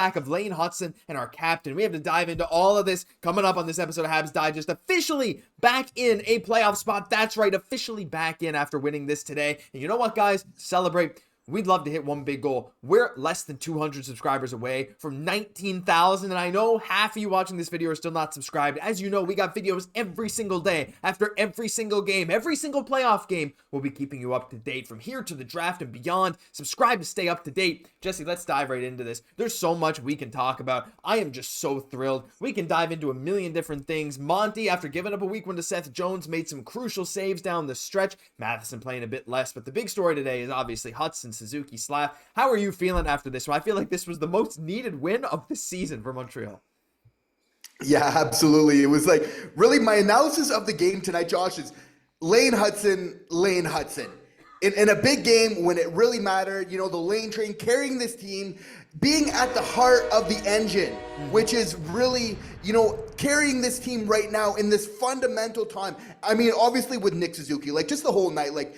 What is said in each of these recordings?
back of Laine, Hutson, and our captain. We have to dive into all of this coming up on this episode of Habs Digest. Officially back in a playoff spot. That's right, officially back in after winning this today. And you know what, guys? Celebrate. We'd love to hit one big goal. We're less than 200 subscribers away from 19,000. And I know half of you watching this video are still not subscribed. As you know, we got videos every single day after every single game, every single playoff game. We'll be keeping you up to date from here to the draft and beyond. Subscribe to stay up to date. Jesse, let's dive right into this. There's so much we can talk about. I am just so thrilled. We can dive into a million different things. Monty, after giving up a weak one to Seth Jones, made some crucial saves down the stretch. Matheson playing a bit less, but the big story today is obviously Hutson, Suzuki, Slaf. How are you feeling after this one? I feel like this was the most needed win of the season for Montreal. Yeah, absolutely. It was like, really, my analysis of the game tonight, Josh, is Laine Hutson. In a big game when it really mattered, you know, the Laine train carrying this team, being at the heart of the engine, which is really, you know, carrying this team right now in this fundamental time. I mean, obviously with Nick Suzuki, like just the whole night, like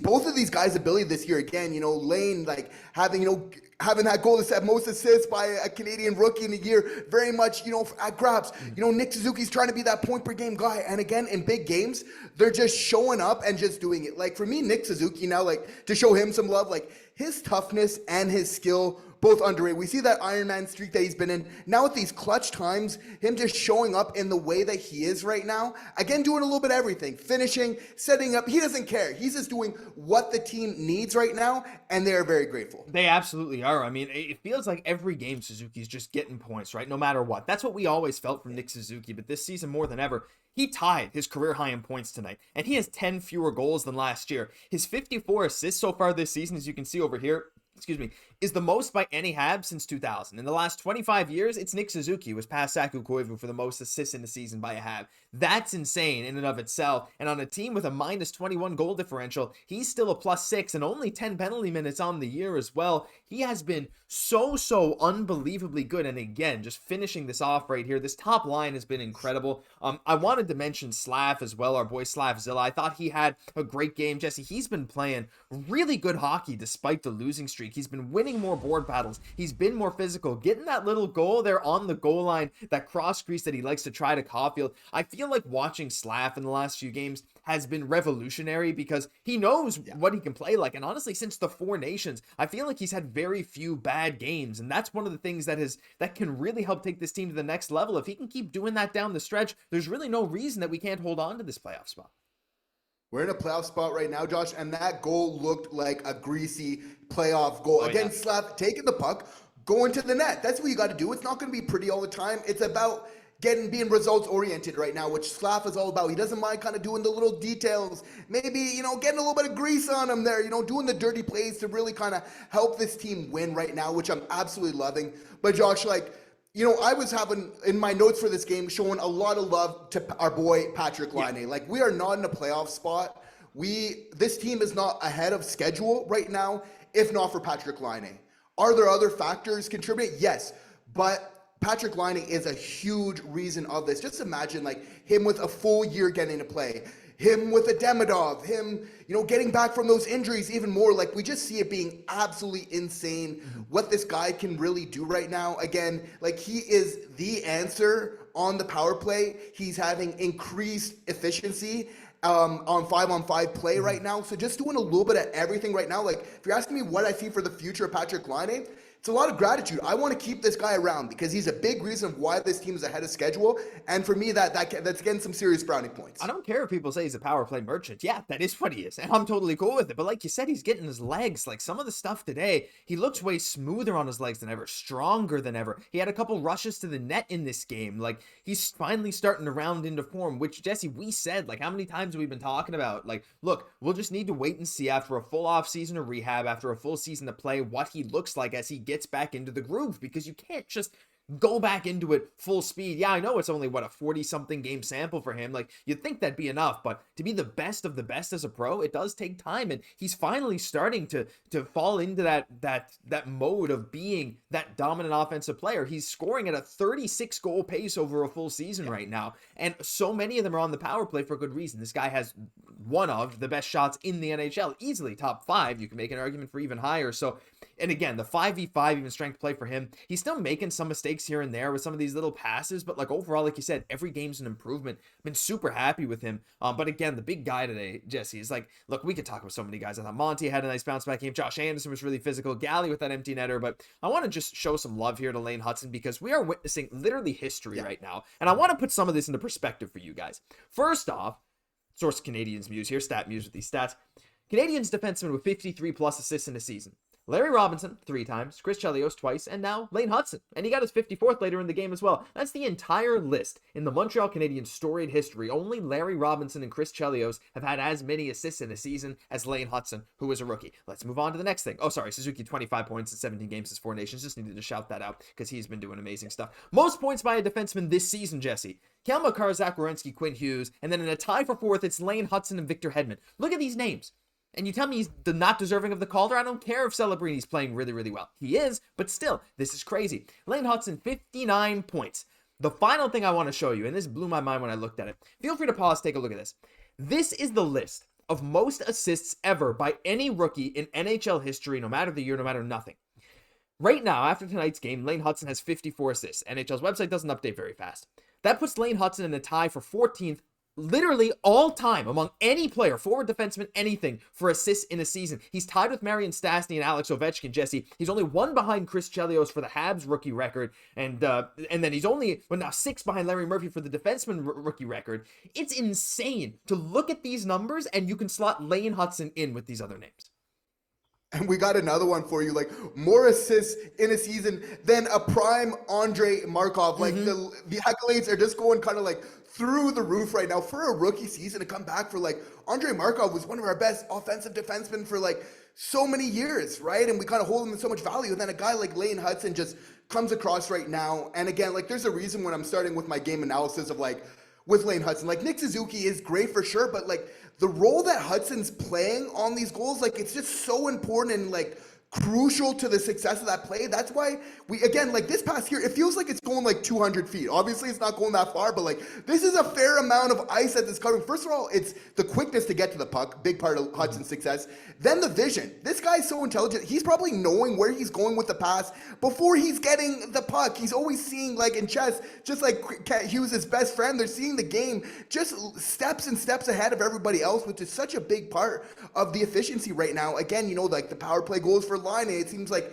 both of these guys' ability this year, again, you know, Laine, like having that goal to set most assists by a Canadian rookie in a year, very much, you know, at grabs. You know, Nick Suzuki's trying to be that point per game guy. And again, in big games, they're just showing up and just doing it. Like for me, Nick Suzuki now, like to show him some love, like his toughness and his skill, both underrated. We see that Iron Man streak that he's been in. Now at these clutch times, him just showing up in the way that he is right now. Again, doing a little bit of everything. Finishing, setting up. He doesn't care. He's just doing what the team needs right now, and they are very grateful. They absolutely are. I mean, it feels like every game Suzuki's just getting points, right? No matter what. That's what we always felt from Nick Suzuki, but this season more than ever, he tied his career high in points tonight, and he has 10 fewer goals than last year. His 54 assists so far this season, as you can see over here, is the most by any Habs since 2000. In the last 25 years, it's Nick Suzuki who was past Saku Koivu for the most assists in a season by a Hab. That's insane in and of itself. And on a team with a minus 21 goal differential, he's still a plus 6 and only 10 penalty minutes on the year as well. He has been so unbelievably good. And again, just finishing this off right here, this top line has been incredible. I wanted to mention Slav as well, our boy Slavzilla. I thought he had a great game. Jesse, he's been playing really good hockey despite the losing streak. He's been winning more board battles. He's been more physical, getting that little goal there on the goal line, that cross crease that he likes to try to Caufield. I feel like watching Slav in the last few games has been revolutionary because he knows what he can play like. And honestly, since the Four Nations, I feel like he's had very few bad games. And that's one of the things that can really help take this team to the next level. If he can keep doing that down the stretch, there's really no reason that we can't hold on to this playoff spot. We're in a playoff spot right now, Josh, and that goal looked like a greasy playoff goal. Again, Slav taking the puck, going to the net. That's what you got to do. It's not going to be pretty all the time. It's about being results oriented right now, which Slav is all about. He doesn't mind kind of doing the little details, maybe, you know, getting a little bit of grease on him there, you know, doing the dirty plays to really kind of help this team win right now, which I'm absolutely loving. But Josh, like, you know, I was having in my notes for this game showing a lot of love to our boy Patrik Laine. Yeah. Like, we are not in a playoff spot. This team is not ahead of schedule right now, if not for Patrik Laine. Are there other factors contributing? Yes, but Patrik Laine is a huge reason of this. Just imagine, like, him with a full year getting to play, him with a Demidov, him, you know, getting back from those injuries even more. Like, we just see it being absolutely insane what this guy can really do right now. Again, like, he is the answer on the power play. He's having increased efficiency on 5-on-5 play right now. So just doing a little bit of everything right now. Like, if you're asking me what I see for the future of Patrik Laine, it's a lot of gratitude. I want to keep this guy around because he's a big reason why this team is ahead of schedule. And for me, that's getting some serious brownie points. I don't care if people say he's a power play merchant. Yeah, that is what he is. And I'm totally cool with it. But like you said, he's getting his legs. Like, some of the stuff today, he looks way smoother on his legs than ever, stronger than ever. He had a couple rushes to the net in this game. Like, he's finally starting to round into form, which, Jesse, we said, like, how many times have we been talking about? Like, look, we'll just need to wait and see after a full off season of rehab, after a full season of play, what he looks like as he gets back into the groove, because you can't just go back into it full speed. Yeah, I know it's only, what, a 40-something game sample for him. Like, you'd think that'd be enough, but to be the best of the best as a pro, it does take time, and he's finally starting to fall into that mode of being that dominant offensive player. He's scoring at a 36-goal pace over a full season right now, and so many of them are on the power play for good reason. This guy has one of the best shots in the NHL, easily top 5. You can make an argument for even higher. So And again, the 5v5 even strength play for him. He's still making some mistakes here and there with some of these little passes, but like overall, like you said, every game's an improvement. Been super happy with him. But again, the big guy today, Jesse, is like, look, we could talk about so many guys. I thought Monty had a nice bounce back game. Josh Anderson was really physical. Galley with that empty netter. But I want to just show some love here to Laine Hutson because we are witnessing literally history right now. And I want to put some of this into perspective for you guys. First off, source Canadiens Muse here, Stat Muse with these stats. Canadiens defenseman with 53 plus assists in a season. Larry Robinson 3 times, Chris Chelios twice, and now Laine Hutson. And he got his 54th later in the game as well. That's the entire list in the Montreal Canadiens' storied history. Only Larry Robinson and Chris Chelios have had as many assists in a season as Laine Hutson, who is a rookie. Let's move on to the next thing. Oh, sorry, Suzuki 25 points in 17 games as 4 Nations. Just needed to shout that out because he's been doing amazing stuff. Most points by a defenseman this season, Jesse. Kel Makar, Zach Werenski, Quinn Hughes, and then in a tie for 4th, it's Laine Hutson and Victor Hedman. Look at these names. And you tell me he's not deserving of the Calder? I don't care if Celebrini's playing really, really well. He is, but still, this is crazy. Laine Hutson, 59 points. The final thing I want to show you, and this blew my mind when I looked at it. Feel free to pause, take a look at this. This is the list of most assists ever by any rookie in NHL history, no matter the year, no matter nothing. Right now, after tonight's game, Laine Hutson has 54 assists. NHL's website doesn't update very fast. That puts Laine Hutson in a tie for 14th literally all time among any player, forward, defenseman, anything, for assists in a season. He's tied with Marian Stastny and Alex Ovechkin, Jesse. He's only 1 behind Chris Chelios for the Habs rookie record, and then he's only, now 6 behind Larry Murphy for the defenseman rookie record. It's insane to look at these numbers, and you can slot Laine Hutson in with these other names. And we got another one for you, like more assists in a season than a prime Andrei Markov. Like the accolades are just going kind of like through the roof right now for a rookie season to come back for like Andrei Markov was one of our best offensive defensemen for like so many years, right? And we kind of hold him in so much value. And then a guy like Laine Hutson just comes across right now. And again, like there's a reason when I'm starting with my game analysis of like with Laine Hutson, like Nick Suzuki is great for sure, but like the role that Hudson's playing on these goals, like it's just so important and like crucial to the success of that play. That's why we, again, like this past year, it feels like it's going like 200 feet. Obviously, it's not going that far, but like this is a fair amount of ice that is covering. First of all, it's the quickness to get to the puck, big part of Hudson's success. Then the vision. This guy's so intelligent. He's probably knowing where he's going with the pass before he's getting the puck. He's always seeing, like in chess, just like Hughes' best friend, they're seeing the game just steps and steps ahead of everybody else, which is such a big part of the efficiency right now. Again, you know, like the power play goals for Laine, it seems like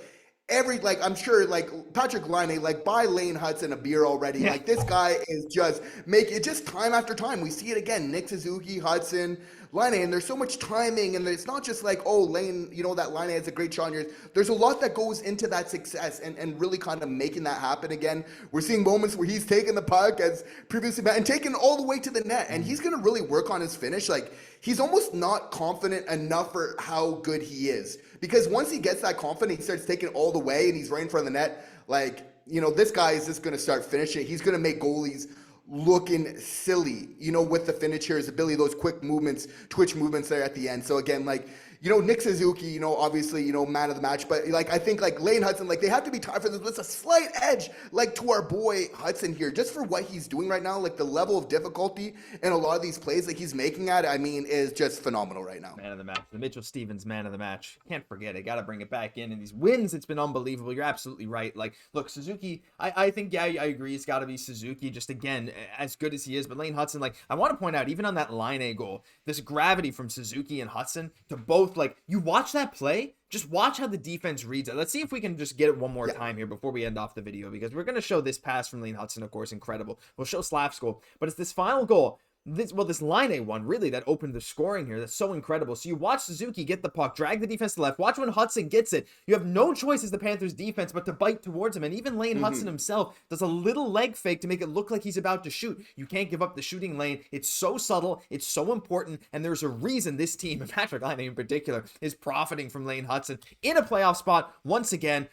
I'm sure like Patrick Laine, like buy Laine Hutson a beer already. Yeah. Like this guy is just making it just time after time. We see it again. Nick Suzuki, Hutson, Laine, and there's so much timing, and it's not just like, oh, Laine, you know, that Laine has a great shot on yours. There's a lot that goes into that success and really kind of making that happen again. We're seeing moments where he's taking the puck as previously and taking all the way to the net, and he's going to really work on his finish. Like he's almost not confident enough for how good he is. Because once he gets that confident, he starts taking it all the way and he's right in front of the net. Like, you know, this guy is just going to start finishing. He's going to make goalies looking silly, you know, with the finisher, his ability, those quick movements, twitch movements there at the end. So again, like, you know, Nick Suzuki, you know, obviously, you know, man of the match, but like, I think like Laine Hutson, like they have to be tied for this. There's a slight edge, like to our boy Hutson here, just for what he's doing right now. Like the level of difficulty and a lot of these plays that he's making at, I mean, is just phenomenal right now. Man of the match, the Mitchell Stevens man of the match. Can't forget it. Got to bring it back in. And these wins, it's been unbelievable. You're absolutely right. Like, look, Suzuki, I think, yeah, I agree. It's got to be Suzuki. Just again, as good as he is, but Laine Hutson, like, I want to point out, even on that Laine goal, this gravity from Suzuki and Hutson to both, like, you watch that play, just watch how the defense reads it. Let's see if we can just get it one more time here before we end off the video, because we're going to show this pass from Laine Hutson, of course, incredible. We'll show Slaf's goal, but it's this final goal. This Laine one, really, that opened the scoring here. That's so incredible. So you watch Suzuki get the puck, drag the defense to the left. Watch when Hutson gets it. You have no choice as the Panthers defense but to bite towards him. And even Laine Hutson himself does a little leg fake to make it look like he's about to shoot. You can't give up the shooting lane. It's so subtle. It's so important. And there's a reason this team, and Patrick Laine in particular, is profiting from Laine Hutson in a playoff spot once again.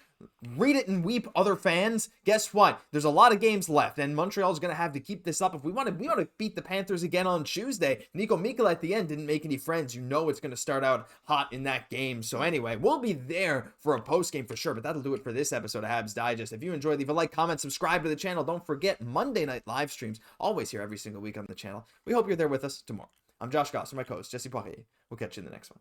Read it and weep, other fans. Guess what? There's a lot of games left, and Montreal's going to have to keep this up. If we want to beat the Panthers again on Tuesday, Nico Mikkola at the end didn't make any friends. You know it's going to start out hot in that game. So anyway, we'll be there for a post game for sure, but that'll do it for this episode of Habs Digest. If you enjoyed, leave a like, comment, subscribe to the channel. Don't forget Monday night live streams, always here every single week on the channel. We hope you're there with us tomorrow. I'm Josh Gosse, my co-host Jesse Poirier. We'll catch you in the next one.